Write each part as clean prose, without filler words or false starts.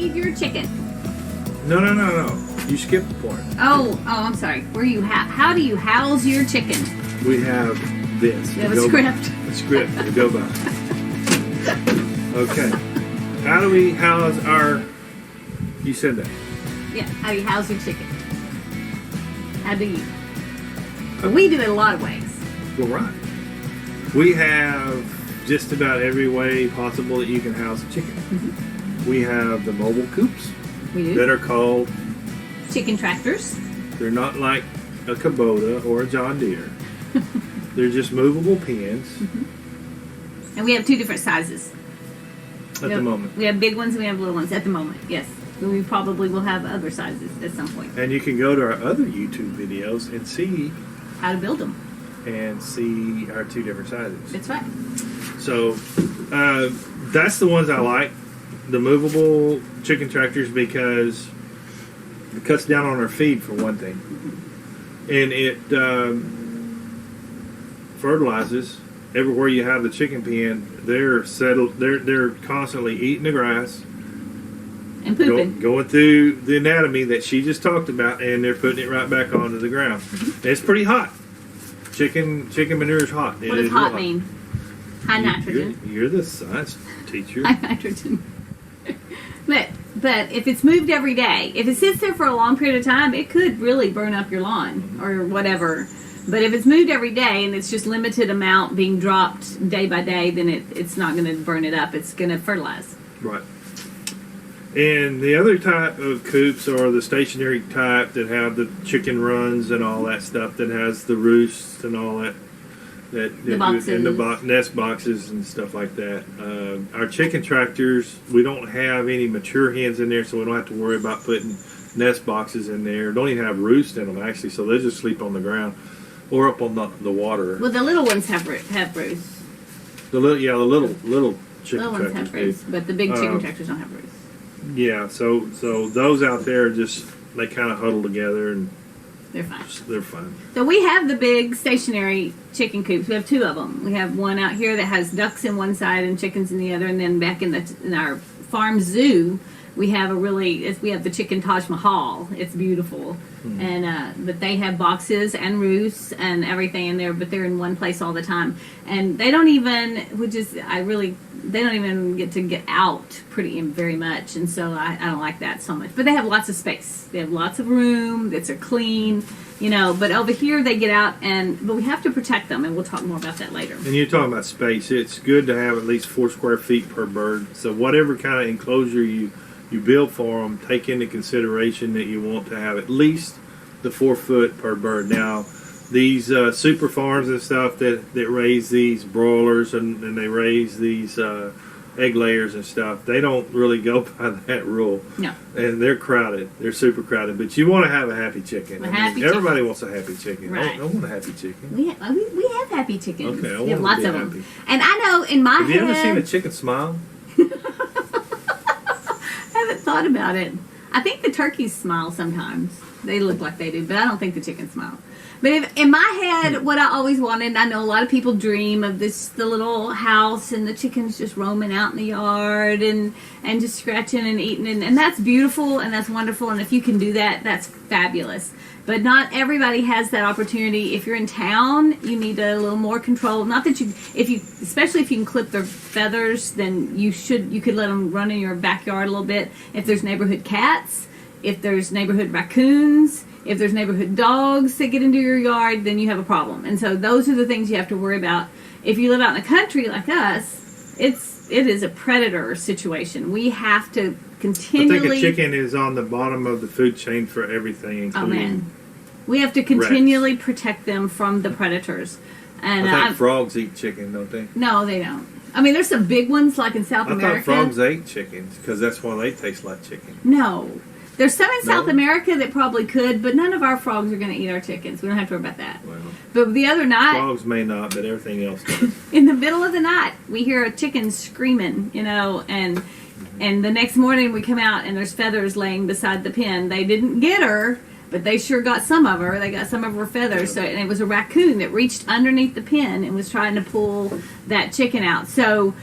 feed your chicken? No. You skipped the part. Oh, I'm sorry. How do you house your chicken? We have this. You have a script. A script to go by. Okay. How do we house our... You said that. Yeah, how do you house your chicken? How do you... We do it a lot of ways. Well, right. We have just about every way possible that you can house a chicken. Mm-hmm. We have the mobile coops. We do. That are called... Chicken tractors. They're not like a Kubota or a John Deere. They're just movable pens. And we have 2 different sizes. At the moment. We have big ones and we have little ones at the moment, yes. We probably will have other sizes at some point. And you can go to our other YouTube videos and see how to build them. And see our 2 different sizes. That's right. So, that's the ones I like. The movable chicken tractors, because it cuts down on our feed for one thing. And it fertilizes everywhere you have the chicken pen. They're settled. They're constantly eating the grass and pooping, going through the anatomy that she just talked about, and they're putting it right back onto the ground. Mm-hmm. It's pretty hot. Chicken manure is hot. What does hot mean? High nitrogen. You're the science teacher. High nitrogen. But if it's moved every day, if it sits there for a long period of time, it could really burn up your lawn or whatever. But if it's moved every day and it's just limited amount being dropped day by day, then it's not going to burn it up. It's going to fertilize. Right. And the other type of coops are the stationary type that have the chicken runs and all that stuff, that has the roosts and all that. The boxes. And the nest boxes and stuff like that. Our chicken tractors, we don't have any mature hens in there, so we don't have to worry about putting nest boxes in there. Don't even have roosts in them, actually, so they just sleep on the ground or up on the water. Well, the little ones have roosts. The little chicken little ones have roosts, but the big chicken tractors don't have roosts. Yeah, so those out there they kind of huddle together and they're fine. They're fine. So we have the big stationary chicken coops. We have 2 of them. We have one out here that has ducks in one side and chickens in the other, and then back in our farm zoo, we have the chicken Taj Mahal. It's beautiful, and but they have boxes and roosts and everything in there, but they're in one place all the time, and they don't even, they don't even get to get out very much, and so I don't like that so much. But they have lots of space. They have lots of room. They're clean, But over here they get out, but we have to protect them, and we'll talk more about that later. And you're talking about space. It's good to have at least 4 square feet per bird. So whatever kind of enclosure you build for them, take into consideration that you want to have at least the 4 foot per bird. Now, these super farms and stuff that raise these broilers and they raise these egg layers and stuff, they don't really go by that rule. No. And they're crowded. They're super crowded. But you want to have a happy chicken. Everybody wants a happy chicken. Right. I want a happy chicken. We have happy chickens. Okay, we have lots of happy. them. And I know in my head... Have you ever seen a chicken smile? I haven't thought about it. I think the turkeys smile sometimes. They look like they do, but I don't think the chickens smile. But in my head, what I always wanted, I know a lot of people dream of the little house and the chickens just roaming out in the yard and just scratching and eating. And that's beautiful and that's wonderful. And if you can do that, that's fabulous. But not everybody has that opportunity. If you're in town, you need a little more control. Not that especially if you can clip their feathers, then you could let them run in your backyard a little bit. If there's neighborhood cats, if there's neighborhood raccoons, if there's neighborhood dogs that get into your yard, then you have a problem. And so those are the things you have to worry about. If you live out in the country like us, it is a predator situation. We have to continually... I think a chicken is on the bottom of the food chain for everything, including... We have to continually protect them from the predators. And I think frogs eat chicken, don't they? No, they don't. I mean, there's some big ones like in South America. I thought frogs ate chickens because that's why they taste like chicken. No. There's some in South America that probably could, but none of our frogs are going to eat our chickens. We don't have to worry about that. Well, but the other night... Frogs may not, but everything else does. In the middle of the night, we hear a chicken screaming, and the next morning we come out and there's feathers laying beside the pen. They didn't get her, but but they sure got some of her. They got some of her feathers. So, and it was a raccoon that reached underneath the pen and was trying to pull that chicken out. So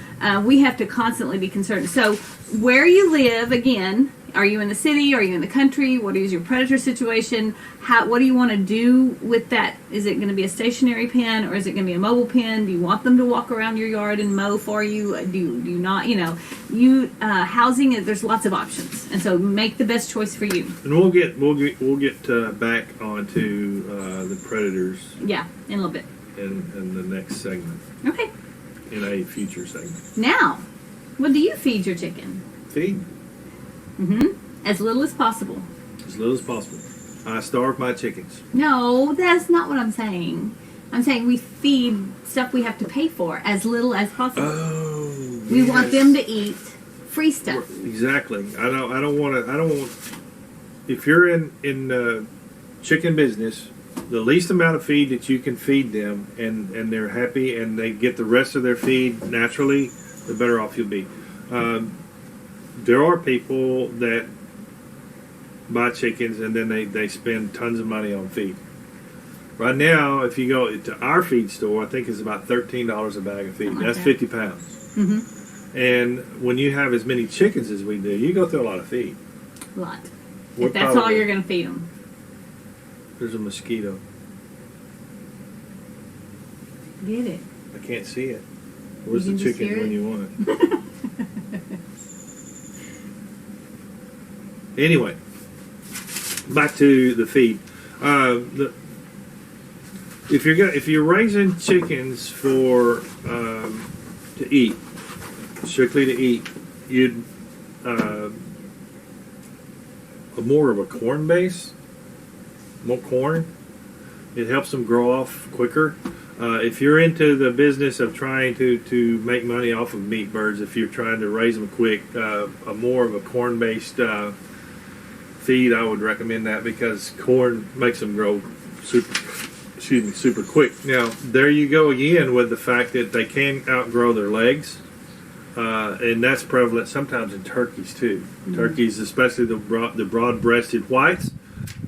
we have to constantly be concerned. So where you live, again, are you in the city? Are you in the country? What is your predator situation? What do you want to do with that? Is it going to be a stationary pen or is it going to be a mobile pen? Do you want them to walk around your yard and mow for you? Do you not? Housing. There's lots of options, and so make the best choice for you. And we'll get back onto the predators. Yeah, in a little bit. In the next segment. Okay. In a future segment. Now, what do you feed your chicken? Feed. As little as possible. As little as possible. I starve my chickens. No, that's not what I'm saying. I'm saying we feed stuff we have to pay for as little as possible. Oh, we want them to eat free stuff. Exactly. I don't want. If you're in chicken business, the least amount of feed that you can feed them, and they're happy, and they get the rest of their feed naturally, the better off you'll be. There are people that buy chickens and then they spend tons of money on feed. Right now, if you go to our feed store, I think it's about $13 a bag of feed. That's 50 pounds. And when you have as many chickens as we do, you go through a lot of feed. A lot. If that's all you're going to feed them. There's a mosquito. Get it. I can't see it. Where's the chicken when you want it? Anyway, back to the feed. If you're raising chickens for to eat, strictly to eat, you'd more of a corn base, more corn. It helps them grow off quicker. If you're into the business of trying to make money off of meat birds, if you're trying to raise them quick, a more of a corn-based feed, I would recommend that because corn makes them grow super quick. Now, there you go again with the fact that they can outgrow their legs, and that's prevalent sometimes in turkeys too. Turkeys, especially the broad-breasted whites,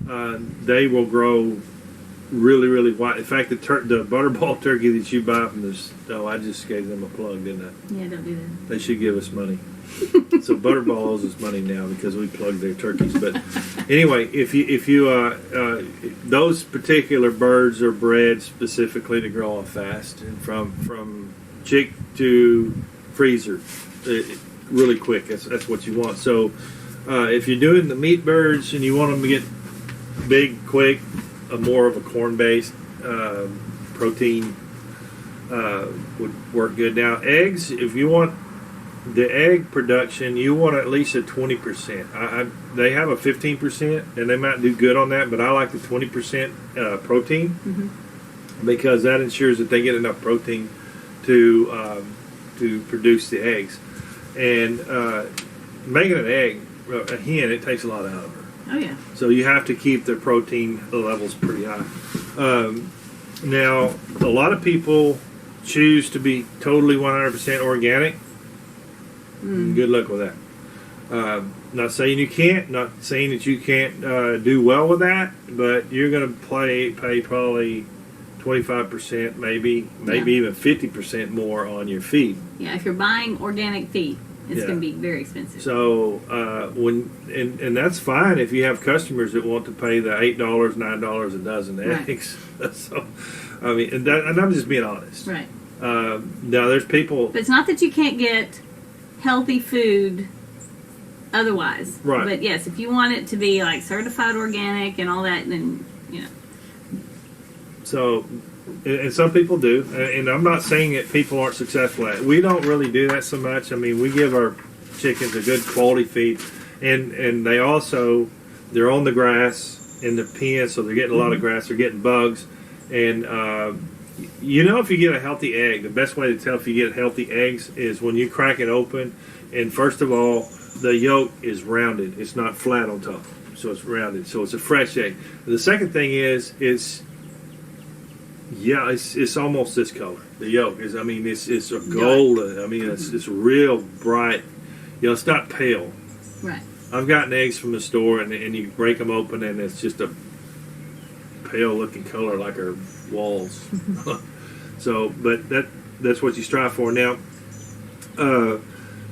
they will grow really white. In fact, the butterball turkey that you buy from this, I just gave them a plug, didn't I? Yeah, don't do that. They should give us money. So Butterball owes us money now because we plugged their turkeys. But anyway, if you those particular birds are bred specifically to grow off fast and from chick to freezer, really quick. That's what you want. So if you're doing the meat birds and you want them to get big quick, more of a corn-based protein would work good. Now, eggs, if you want the egg production, you want at least a 20%. They have a 15%, and they might do good on that, but I like the 20% protein because that ensures that they get enough protein to produce the eggs. And making an egg, a hen, it takes a lot out of her. Oh, yeah. So you have to keep their protein levels pretty high. Now, a lot of people choose to be totally 100% organic. Good luck with that. Not saying you can't, not saying that you can't do well with that, but you're going to pay probably 25%, maybe even 50% more on your feed. Yeah, if you're buying organic feed. It's going to be very expensive. So and that's fine if you have customers that want to pay the $8, $9 a dozen eggs. So I mean, and I'm just being honest. Right. Now there's people. But it's not that you can't get healthy food otherwise. Right. But yes, if you want it to be like certified organic and all that, then So. And some people do, and I'm not saying that people aren't successful at it. We don't really do that so much. I mean, we give our chickens a good quality feed, and they're on the grass in the pen, so they're getting a lot of grass. They're getting bugs, and if you get a healthy egg, the best way to tell if you get healthy eggs is when you crack it open, and first of all, the yolk is rounded. It's not flat on top, so it's rounded. So it's a fresh egg. And the second thing is it's almost this color. The yolk is. I mean, it's a golden. I mean, it's real bright. It's not pale. Right. I've gotten eggs from the store, and you break them open, and it's just a pale looking color like her walls. So, but that's what you strive for. Now,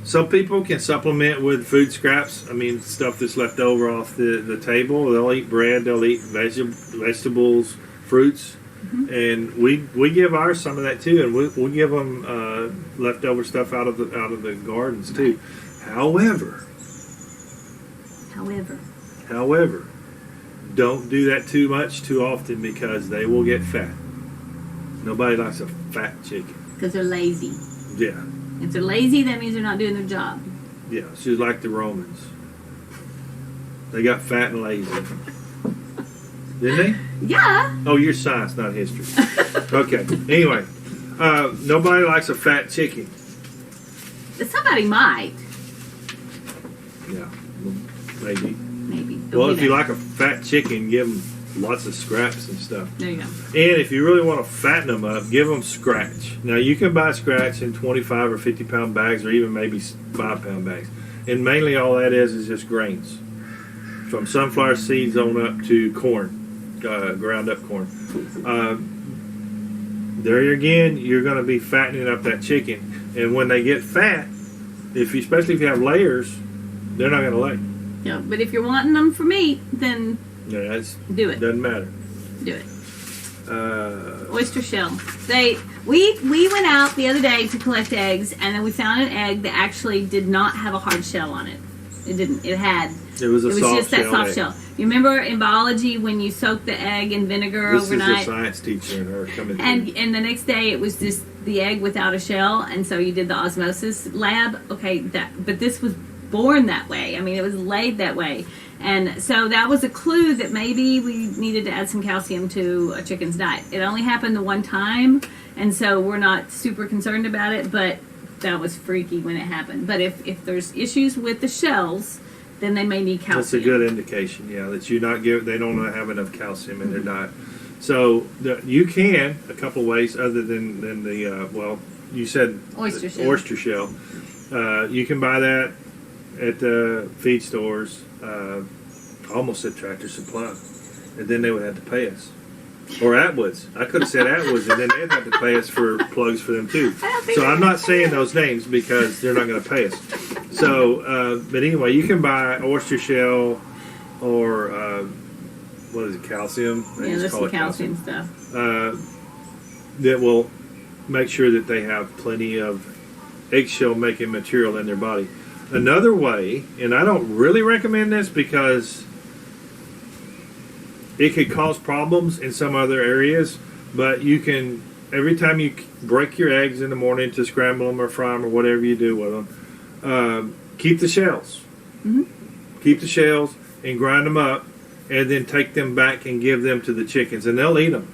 some people can supplement with food scraps. I mean, stuff that's left over off the table. They'll eat bread. They'll eat vegetables, fruits. And we give ours some of that too, and we give them leftover stuff out of the gardens too. However, don't do that too much too often because they will get fat. Nobody likes a fat chicken. Because they're lazy. Yeah. If they're lazy, that means they're not doing their job. Yeah, it's just like the Romans. They got fat and lazy. Didn't they? Yeah. Oh, you're science, not history. Okay. Anyway, nobody likes a fat chicken. Somebody might. Yeah, maybe. Maybe. Well, if you like a fat chicken, give them lots of scraps and stuff. There you go. And if you really want to fatten them up, give them scratch. Now, you can buy scratch in 25 or 50 pound bags or even maybe 5 pound bags. And mainly all that is just grains. From sunflower seeds on up to corn, ground up corn. There again, you're going to be fattening up that chicken. And when they get fat, especially if you have layers, they're not going to lay. Yeah, but if you're wanting them for meat, then do it. Doesn't matter. Do it. Oyster shell. We went out the other day to collect eggs, and then we found an egg that actually did not have a hard shell on it. It didn't. It was just that soft shell. You remember in biology when you soak the egg in vinegar overnight? This is a science teacher and her coming through. And the next day it was just the egg without a shell, and so you did the osmosis lab. Okay, but this was born that way. I mean, it was laid that way. And so that was a clue that maybe we needed to add some calcium to a chicken's diet. It only happened the one time, and so we're not super concerned about it, but that was freaky when it happened. But if there's issues with the shells, then they may need calcium. That's a good indication, yeah, that they don't have enough calcium in their diet. So you can, a couple ways other than the, you said oyster shell. You can buy that at the feed stores. I almost said Tractor Supply, and then they would have to pay us. Or Atwoods. I could have said Atwoods, and then they'd have to pay us for plugs for them too. So I'm not saying those names because they're not going to pay us. So, but anyway, you can buy oyster shell or what is it, calcium? Yeah, there's some calcium stuff. That will make sure that they have plenty of eggshell making material in their body. Another way, and I don't really recommend this because it could cause problems in some other areas, but you can, every time you break your eggs in the morning to scramble them or fry them or whatever you do with them, keep the shells. Mm-hmm. Keep the shells and grind them up and then take them back and give them to the chickens, and they'll eat them.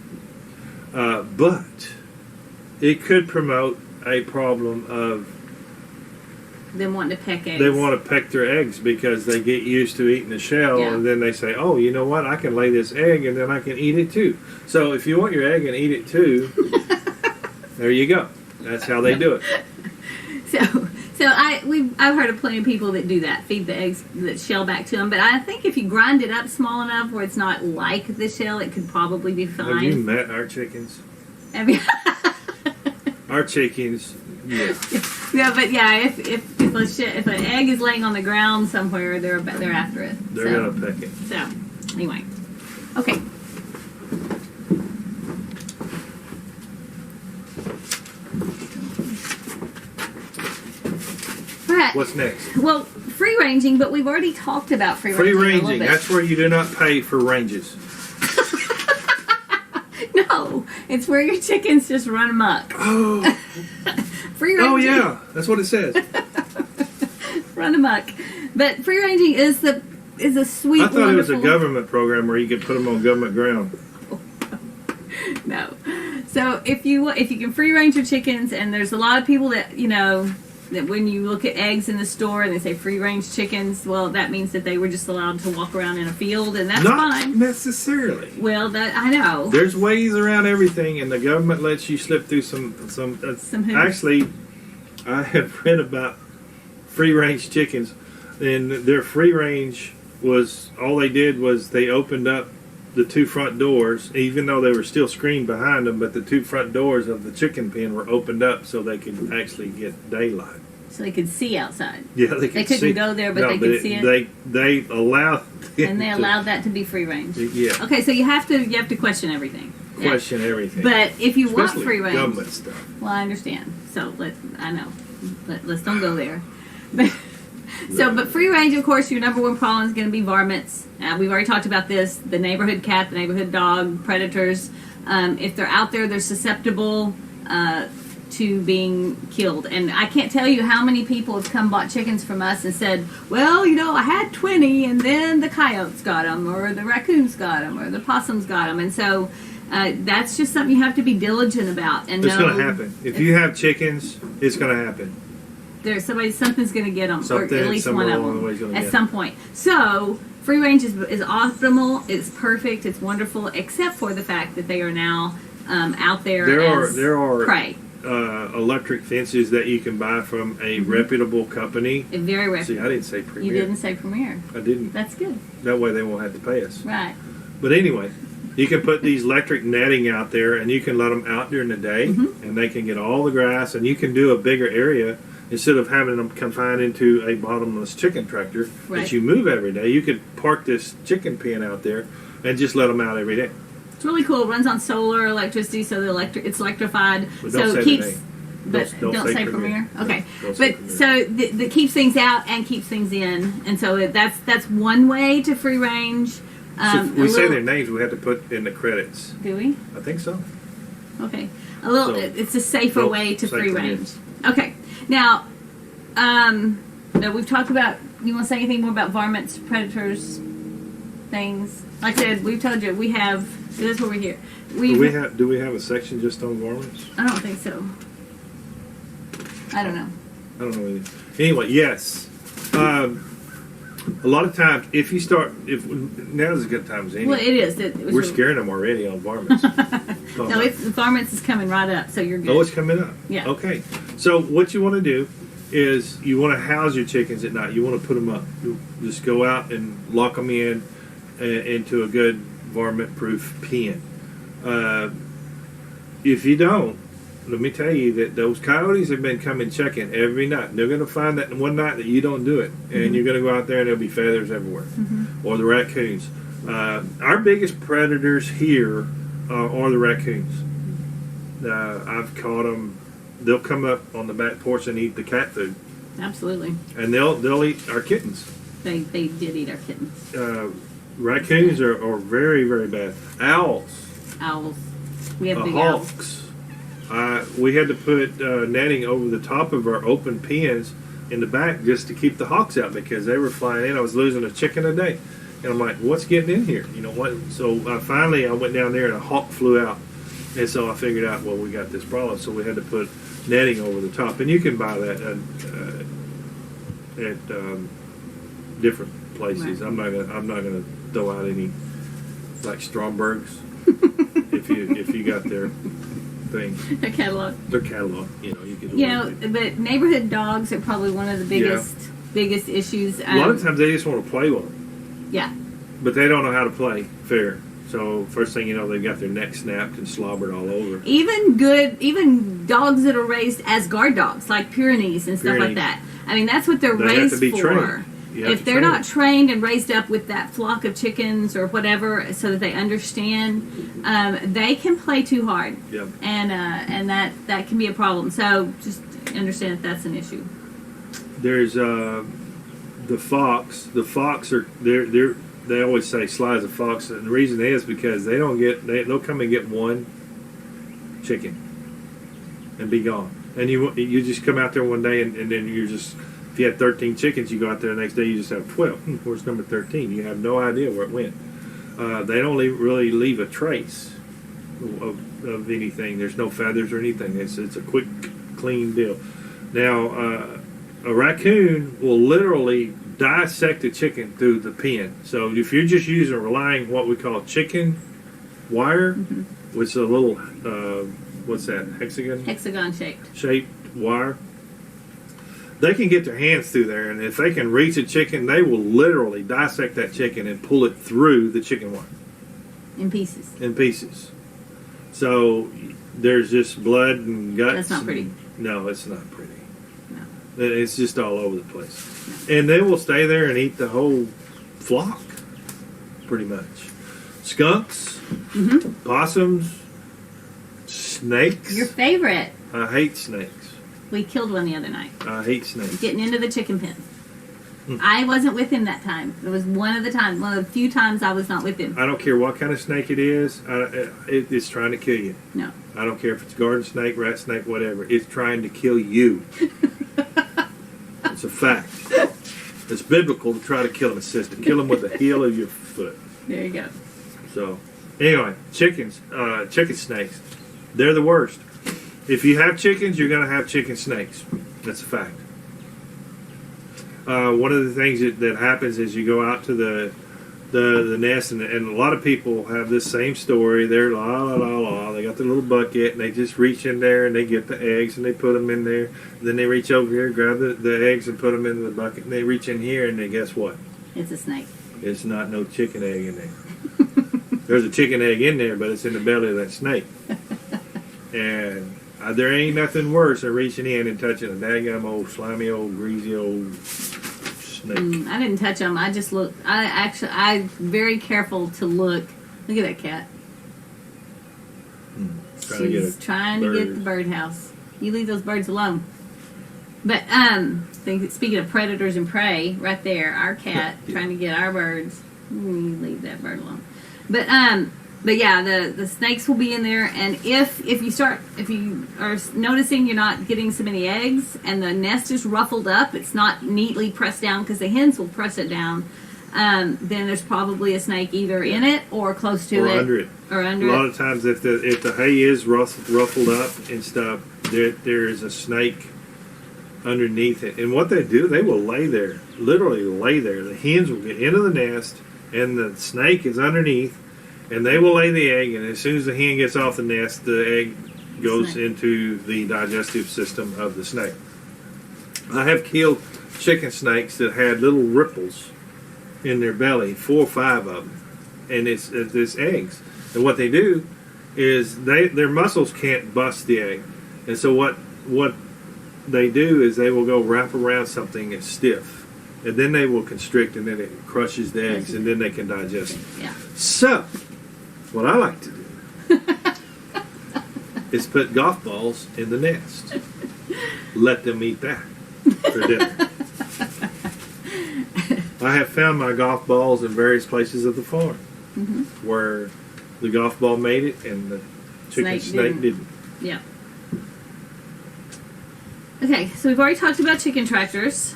But it could promote a problem of them wanting to peck eggs. They want to peck their eggs because they get used to eating the shell, and then they say, oh, you know what, I can lay this egg and then I can eat it too. So if you want your egg and eat it too, there you go. That's how they do it. So I've heard of plenty of people that do that, feed the eggs, the shell back to them. But I think if you grind it up small enough where it's not like the shell, it could probably be fine. Have you met our chickens? Our chickens, yeah. Yeah, but yeah, if an egg is laying on the ground somewhere, they're after it. They're gonna peck it. So anyway, okay. All right. What's next? Well, free ranging, but we've already talked about free ranging. Free ranging. That's where you do not pay for ranges. No, it's where your chickens just run amok. Oh. Free ranging. Oh yeah, that's what it says. Run amok. But free ranging is a sweet. I thought it was a government program where you could put them on government ground. No. So if you can free range your chickens, and there's a lot of people that that when you look at eggs in the store and they say free range chickens, well, that means that they were just allowed to walk around in a field, and that's fine. Not necessarily. Well, that I know. There's ways around everything, and the government lets you slip through some hoops. Actually, I have read about free range chickens, and their free range was all they did was they opened up the two front doors, even though they were still screened behind them, but the two front doors of the chicken pen were opened up so they could actually get daylight. So they could see outside. Yeah, they couldn't go there, but they could see it. They allowed and they allowed that to be free range. Yeah. Okay, so you have to question everything. Question everything. But if you especially want free range, government stuff. Well, I understand. So let's don't go there. But free range, of course, your number one problem is going to be varmints. We've already talked about this. The neighborhood cat, the neighborhood dog, predators. If they're out there, they're susceptible to being killed. And I can't tell you how many people have come bought chickens from us and said, well, I had 20 and then the coyotes got them, or the raccoons got them, or the possums got them. And so that's just something you have to be diligent about. And it's going to happen. If you have chickens, it's going to happen. Something's going to get them, or at least one of them at some point. So free range is optimal. It's perfect. It's wonderful, except for the fact that they are now out there. There are prey. Electric fences that you can buy from a reputable company. A very reputable. See, I didn't say Premier. You didn't say Premier. I didn't. That's good. That way they won't have to pay us. Right. But anyway, you can put these electric netting out there, and you can let them out during the day, and they can get all the grass, and you can do a bigger area. Instead of having them confined into a bottomless chicken tractor that you move every day, you could park this chicken pen out there and just let them out every day. It's really cool. It runs on solar electricity, so it's electrified. But so it keeps. But don't say Premier. Okay, but so that keeps things out and keeps things in, and so that's one way to free range. We say their names. We have to put in the credits. Do we? I think so. Okay, it's a safer way to free range. Okay, now we've talked about. You want to say anything more about varmints, predators, things? Like I said, we've told you we have. This is what we're here. Do we have a section just on varmints? I don't think so. I don't know. I don't know either. Anyway, yes. A lot of times, if now's as good time as any. Well, it is. We're scaring them already on varmints. No, varmints is coming right up, so you're good. Oh, it's coming up. Yeah. Okay. So what you want to do is you want to house your chickens at night. You want to put them up. You just go out and lock them into a good varmint-proof pen. If you don't, let me tell you that those coyotes have been coming checking every night. They're going to find that one night that you don't do it, and you're going to go out there and there'll be feathers everywhere, or the raccoons. Our biggest predators here are the raccoons. I've caught them. They'll come up on the back porch and eat the cat food. Absolutely. And they'll eat our kittens. They did eat our kittens. Raccoons are very, very bad. Owls. We have big hawks. We had to put netting over the top of our open pens in the back just to keep the hawks out because they were flying in. I was losing a chicken a day. And I'm like, what's getting in here? You know what? So finally I went down there and a hawk flew out. And so I figured out, well, we got this problem. So we had to put netting over the top. And you can buy that at different places. Right. I'm not gonna throw out any like Stromberg's if you got their thing. Their catalog. You can. But neighborhood dogs are probably one of the biggest issues. A lot of times they just want to play with them. Yeah. But they don't know how to play fair. So first thing you know, they've got their neck snapped and slobbered all over. Even dogs that are raised as guard dogs, like Pyrenees and stuff like that. I mean, that's what they're raised have to be for. Trained. If they're not trained and raised up with that flock of chickens or whatever, so that they understand, they can play too hard, and that can be a problem. So just understand that that's an issue. There's the fox. The fox are they always say sly as a fox, and the reason is because they'll come and get one chicken and be gone, and you just come out there one day and then you're just. If you had 13 chickens, you go out there the next day, you just have 12. Where's number 13? You have no idea where it went. They don't really leave a trace of anything. There's no feathers or anything. It's a quick, clean deal. Now, a raccoon will literally dissect a chicken through the pen. So if you're just relying what we call chicken wire, which is a little, what's that, hexagon? Hexagon shaped wire. They can get their hands through there, and if they can reach a chicken, they will literally dissect that chicken and pull it through the chicken wire. In pieces. In pieces. So there's just blood and guts. That's not pretty. No, it's not pretty. No. It's just all over the place. No. And they will stay there and eat the whole flock, pretty much. Skunks, possums, snakes. Your favorite. I hate snakes. We killed one the other night. I hate snakes. Getting into the chicken pen. I wasn't with him that time. It was one of the few times I was not with him. I don't care what kind of snake it is. It's trying to kill you. No. I don't care if it's garden snake, rat snake, whatever. It's trying to kill you. It's a fact. It's biblical to try to kill them, sister. Kill them with the heel of your foot. There you go. So, anyway, chicken snakes. They're the worst. If you have chickens, you're going to have chicken snakes. That's a fact. One of the things that happens is you go out to the nest, and a lot of people have this same story. They're la la la la. They got their little bucket, and they just reach in there and they get the eggs and they put them in there. And then they reach over here, grab the eggs and put them in the bucket. And they reach in here, and then guess what? It's a snake. It's not no chicken egg in there. There's a chicken egg in there, but it's in the belly of that snake. And there ain't nothing worse than reaching in and touching a daggum old slimy old greasy old snake. I didn't touch them. I just looked. I'm very careful to look. Look at that cat. She's trying to get the birdhouse. You leave those birds alone. But speaking of predators and prey, right there, our cat trying to get our birds. You leave that bird alone. But yeah, the snakes will be in there, and if you are noticing you're not getting so many eggs, and the nest is ruffled up, it's not neatly pressed down because the hens will press it down. Then there's probably a snake either in it or close to it, or under it. A lot of times, if the hay is ruffled up and stuff, there is a snake underneath it. And what they do, they will lay there, literally lay there. The hens will get into the nest, and the snake is underneath. And they will lay the egg, and as soon as the hen gets off the nest, the egg goes into the digestive system of the snake. I have killed chicken snakes that had little ripples in their belly, 4 or 5 of them, and it's eggs. And what they do is their muscles can't bust the egg, and so what they do is they will go wrap around something that's stiff, and then they will constrict, and then it crushes the eggs, and then they can digest them. Yeah. So, what I like to do is put golf balls in the nest. Let them eat that for dinner. I have found my golf balls in various places of the farm where the golf ball made it and the chicken snake didn't. Yeah. Okay, so we've already talked about chicken tractors.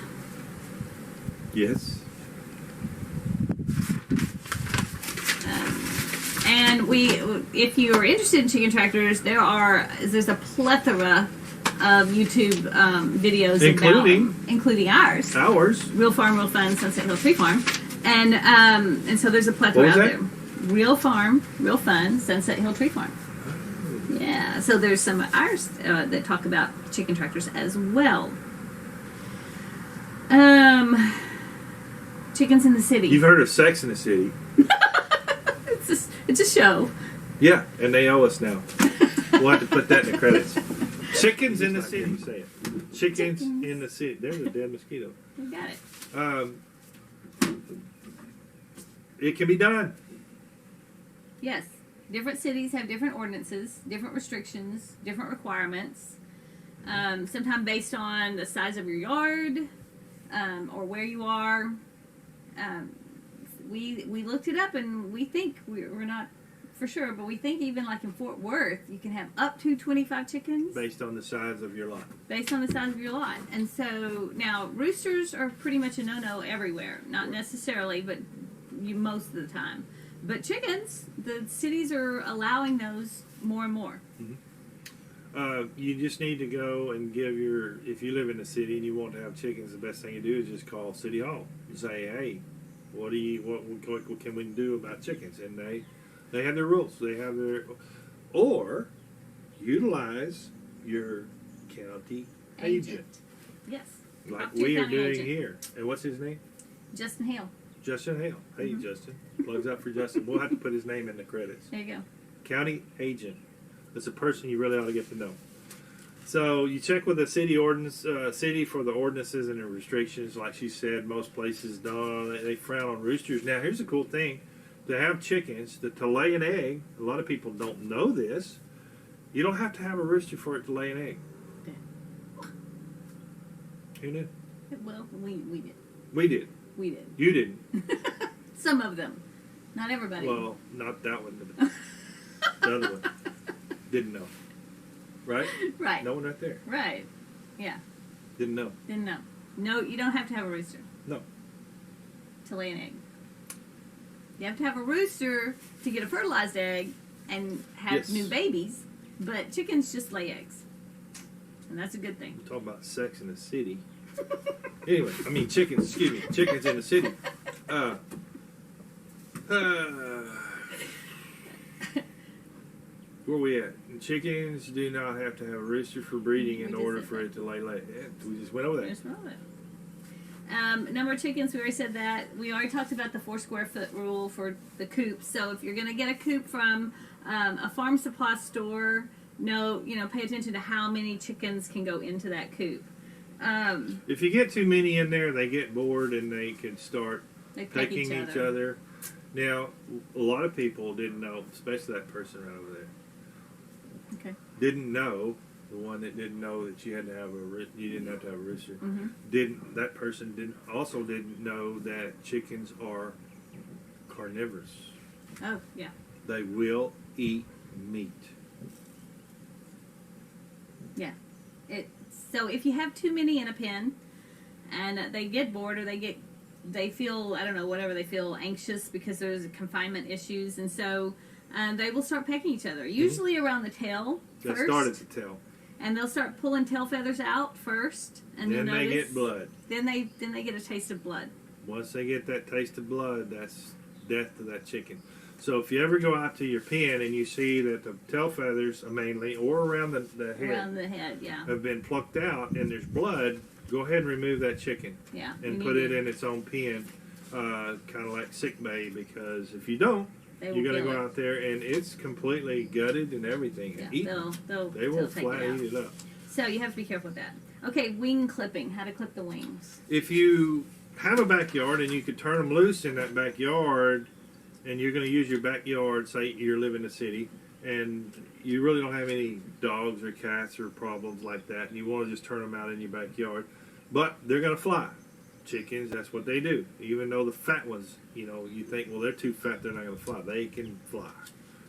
Yes. And if you are interested in chicken tractors, there's a plethora of YouTube videos including ours. Real Farm, Real Fun, Sunset Hill Tree Farm, and so there's a plethora out there. Real Farm, Real Fun, Sunset Hill Tree Farm. Yeah, so there's some of ours that talk about chicken tractors as well. Chickens in the City. You've heard of Sex in the City. It's a show. Yeah, and they owe us now. We'll have to put that in the credits. Chickens in the City. Say it. Chickens in the City. There's a dead mosquito. You got it. It can be done. Yes. Different cities have different ordinances, different restrictions, different requirements. Sometimes based on the size of your yard or where you are. We looked it up, and we think we're not for sure, but we think even like in Fort Worth, you can have up to 25 chickens. Based on the size of your lot. Based on the size of your lot. And so now roosters are pretty much a no-no everywhere. Not necessarily, but most of the time. But chickens, the cities are allowing those more and more. Mm-hmm. You just need to go and if you live in the city and you want to have chickens, the best thing to do is just call City Hall and say, hey, what can we do about chickens? And they have their rules. They have or utilize your county agent. Yes. Like we are doing here. And what's his name? Justin Hale. Justin Hale. Hey, Justin. Plugs up for Justin. We'll have to put his name in the credits. There you go. County agent. That's a person you really ought to get to know. So you check with the city for the ordinances and the restrictions. Like she said, most places don't. They frown on roosters. Now, here's the cool thing: to have chickens, to lay an egg. A lot of people don't know this. You don't have to have a rooster for it to lay an egg. Yeah. Who knew? Well, we did. We did. We did. You didn't. Some of them. Not everybody. Well, not that one. But the other one didn't know. Right? Right. No one right there. Right. Yeah. Didn't know. Didn't know. No, you don't have to have a rooster. No. To lay an egg. You have to have a rooster to get a fertilized egg and have new babies, but chickens just lay eggs. And that's a good thing. We're talking about sex in the city. Anyway, I mean chickens, excuse me. Chickens in the city. Where we at? Chickens do not have to have a rooster for breeding in order for it to lay eggs. We just went over that. Just went over that. Number of chickens, we already said that. We already talked about the 4 square foot rule for the coop. So if you're going to get a coop from a farm supply store, pay attention to how many chickens can go into that coop. If you get too many in there, they get bored and they can start pecking each other. Now, a lot of people didn't know, especially that person right over there. Okay. Didn't know, the one that didn't know that you didn't have to have a rooster. Mm-hmm. That person didn't know that chickens are carnivorous. Oh, yeah. They will eat meat. Yeah. So if you have too many in a pen and they get bored or they feel, I don't know, whatever, they feel anxious because there's confinement issues, and so they will start pecking each other, usually around the tail first. They start at the tail. And they'll start pulling tail feathers out first, and then they get blood. Then they get a taste of blood. Once they get that taste of blood, that's death to that chicken. So if you ever go out to your pen and you see that the tail feathers mainly, or around the head, have been plucked out and there's blood, go ahead and remove that chicken. Yeah. And put it in its own pen, kind of like sick bay, because if you don't, you're going to go out there and it's completely gutted and everything. Yeah, And they will flat eat it up. So you have to be careful with that. Okay, wing clipping. How to clip the wings. If you have a backyard and you could turn them loose in that backyard, and you're going to use your backyard, say you live in the city, and you really don't have any dogs or cats or problems like that, and you want to just turn them out in your backyard, but they're going to fly. Chickens, that's what they do. Even though the fat ones, you think, well, they're too fat, they're not going to fly. They can fly.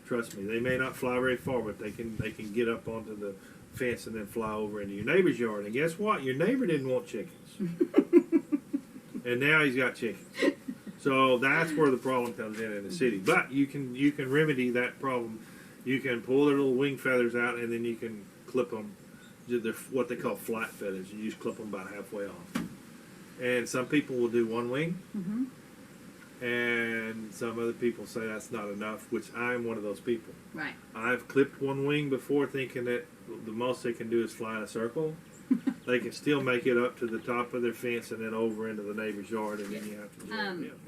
Trust me. They may not fly very far, but they can get up onto the fence and then fly over into your neighbor's yard. And guess what? Your neighbor didn't want chickens. And now he's got chickens. So that's where the problem comes in the city. But you can remedy that problem. You can pull their little wing feathers out, and then you can clip them. They're what they call flat feathers. You just clip them about halfway off. And some people will do one wing, and some other people say that's not enough, which I'm one of those people. Right. I've clipped one wing before thinking that the most they can do is fly in a circle. They can still make it up to the top of their fence and then over into the neighbor's yard, and then you have to do it.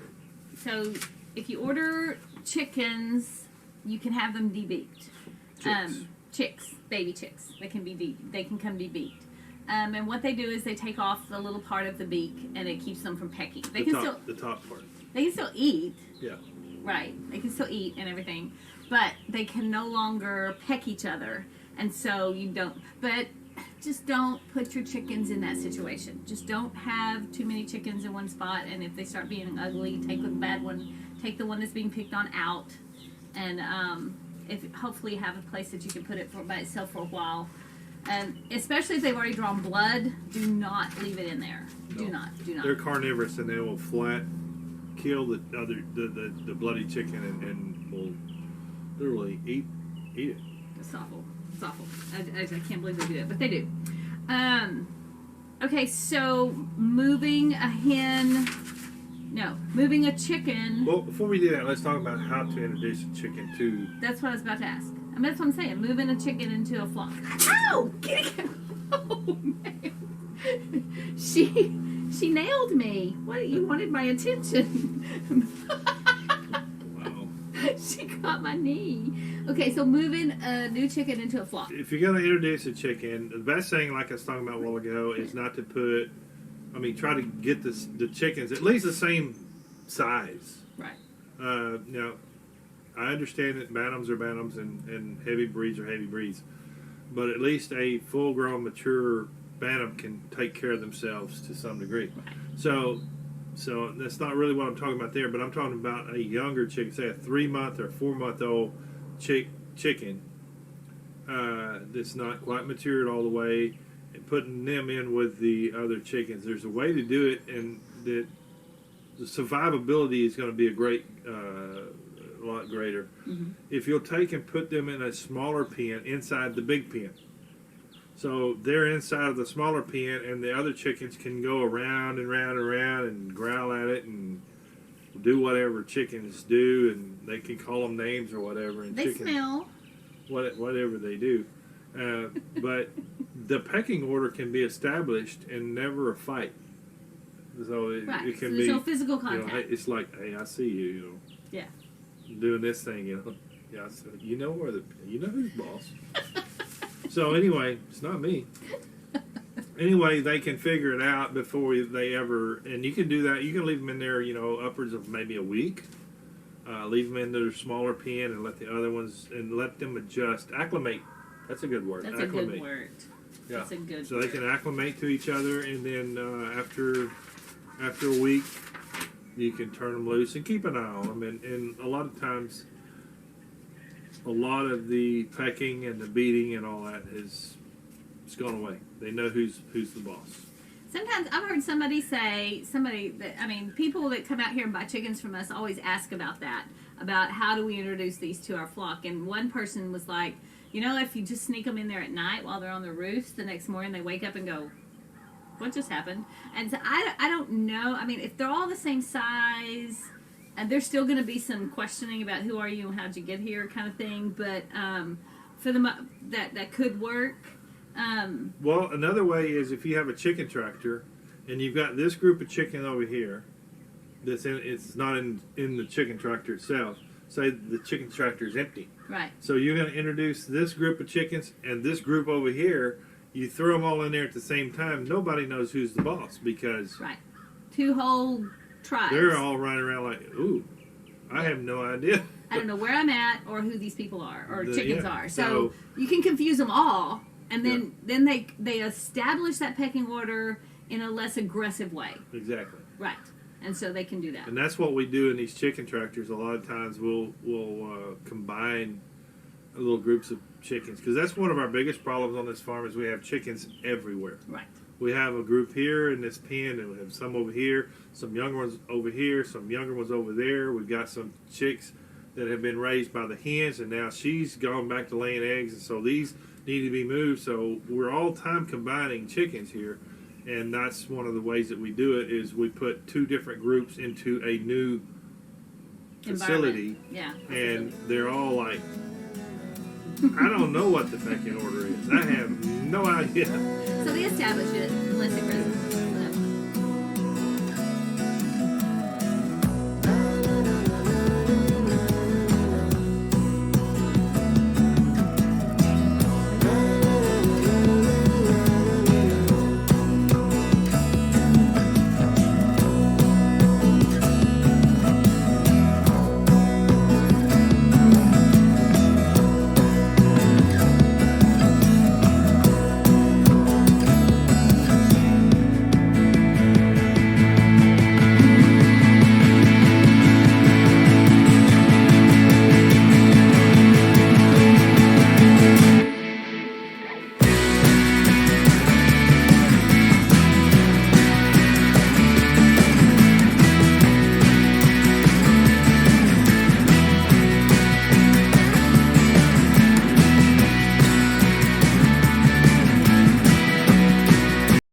So if you order chickens, you can have them debeaked. Chicks, baby chicks. They can come debeaked. And what they do is they take off the little part of the beak, and it keeps them from pecking. The top part. They can still eat. Yeah. Right. They can still eat and everything, but they can no longer peck each other, and so you don't. But just don't put your chickens in that situation. Just don't have too many chickens in one spot, and if they start being ugly, take the bad one, take the one that's being picked on out, and hopefully have a place that you can put it by itself for a while. And especially if they've already drawn blood, do not leave it in there. No. Do not. They're carnivorous, and they will flat kill the bloody chicken and will literally eat it. It's awful. It's awful. I can't believe they do it, but they do. Okay, so moving a chicken. Well, before we do that, let's talk about how to introduce a chicken to. That's what I was about to ask. That's what I'm saying. Moving a chicken into a flock. Ow! Get it! Oh man. She nailed me. What? You wanted my attention. Wow. She caught my knee. Okay, so moving a new chicken into a flock. If you're going to introduce a chicken, the best thing, like I was talking about a while ago, is not to put. Try to get the chickens at least the same size. Right. Now, I understand that bantams are bantams and heavy breeds are heavy breeds, but at least a full-grown, mature bantam can take care of themselves to some degree. Right. So that's not really what I'm talking about there, but I'm talking about a younger chicken, say a 3-month or 4-month-old chicken that's not quite matured all the way, and putting them in with the other chickens. There's a way to do it, and that the survivability is going to be a lot greater. Mm-hmm. If you'll take and put them in a smaller pen inside the big pen. So they're inside of the smaller pen, and the other chickens can go around and round and round and growl at it and do whatever chickens do, and they can call them names or whatever. And They smell. Whatever they do. But the pecking order can be established and never a fight. So it can so be there's no physical contact. Hey, it's like, hey, I see you. Yeah. Doing this thing. Yeah. So you know who's boss. So anyway, it's not me. Anyway, they can figure it out before they ever, and you can do that. You can leave them in there, upwards of maybe a week. Leave them in their smaller pen and let the other ones, and let them acclimate. That's a good word. That's acclimate. a good word. Yeah. That's a good So word. they can acclimate to each other, and then after a week, you can turn them loose and keep an eye on them. And a lot of times, a lot of the pecking and the beating and all that it's gone away. They know who's the boss. Sometimes I've heard somebody people that come out here and buy chickens from us always ask about that, about how do we introduce these to our flock. And one person was like, if you just sneak them in there at night while they're on the roofs, the next morning they wake up and go, what just happened? And so I don't know. If they're all the same size, and there's still going to be some questioning about who are you and how'd you get here kind of thing. But for that could work. Well, another way is if you have a chicken tractor and you've got this group of chicken over here it's not in the chicken tractor itself. Say the chicken tractor is empty. Right. So you're going to introduce this group of chickens and this group over here. You throw them all in there at the same time. Nobody knows who's the boss because right. 2 whole tribes. They're all running around like, ooh, I have no idea. I don't know where I'm at or who these people are or chickens are. So you can confuse them all, and then they establish that pecking order in a less aggressive way. Exactly. Right. And so they can do that. And that's what we do in these chicken tractors. A lot of times we'll combine little groups of chickens because that's one of our biggest problems on this farm is we have chickens everywhere. Right. We have a group here in this pen, and we have some over here, some younger ones over here, some younger ones over there. We've got some chicks that have been raised by the hens, and now she's gone back to laying eggs, and so these need to be moved. So we're all time combining chickens here, and that's one of the ways that we do it is we put 2 different groups into a new facility, and they're all like, I don't know what the pecking order is. I have no idea. So they establish it less aggressive.